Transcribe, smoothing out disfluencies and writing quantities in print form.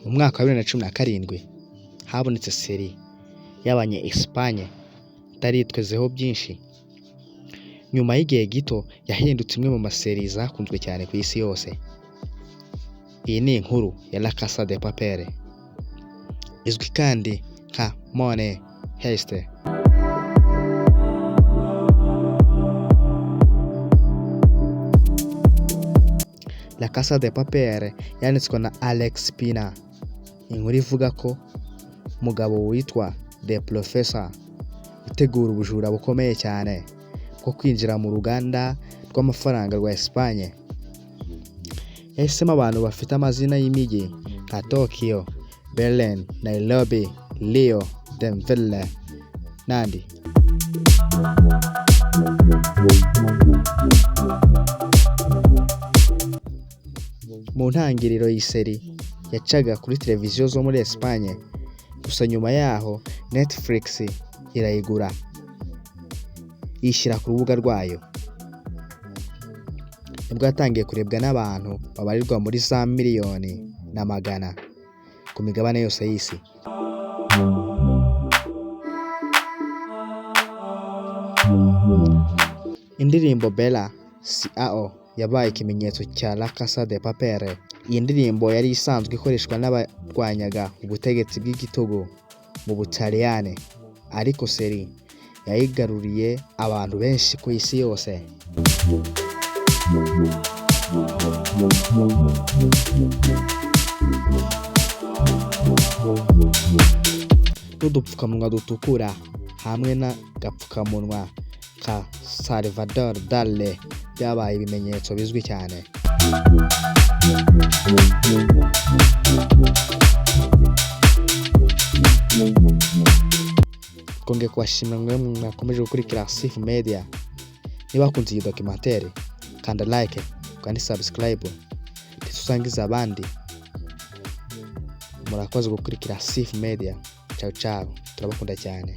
Mu mwaka wa 2017 habonetse seri y'abanye Espagne taritwezeho byinshi. Nyuma y'igihe gito yahindutse imwe mu maseri zakunzwe cyane ku isi yose. Iyi ni inkuru ya La Casa de Papel, izwi kandi nka Money Heist. La Casa de Papel yanditswe na Alex Pina. Inkuru ivuga ko umugabo witwa The Profesor utegura ubujura bukomeye cyane bwo kwinjira mu ruganda rw'amafaranga rwa Espagne. Yahisemo abantu bafite amazina y'imijyi nka Tokyo, Berlin, Nairobi, Rio, Denver n'andi. Mu ntangiriro y'iseri yacaga kuri televiziyo zo muri Espagne, gusa nyuma yaho Netflix irayigura ishyira ku rubuga rwayo. Nibwo yatangiye kurebwa n'abantu babarirwa muri za miliyoni na magana ku migabane yose y'isi. Indirimbo Bella Ciao yabaye ikimenyetso cya La Casa de Papel. Iyi ndirimbo yari isanzwe ikoreshwa n'abarwanyaga ubutegetsi bw'igitugu mu Butaliyane, ariko seri yayigaruriye abantu benshi ku isi yose. N'udupfukamunwa dutukura hamwe n'agapfukamunwa ka Salvador Dali byabaye ibimenyetso bizwi cyane. Konge kubashimira mwe mwakomeje gukurikira Safe Media. Niba wakunze iyi documentaire kanda like kandi subscribe tusangiza abandi. Murakoze gukurikira Safe Media. Ciao ciao, turabakunda cyane.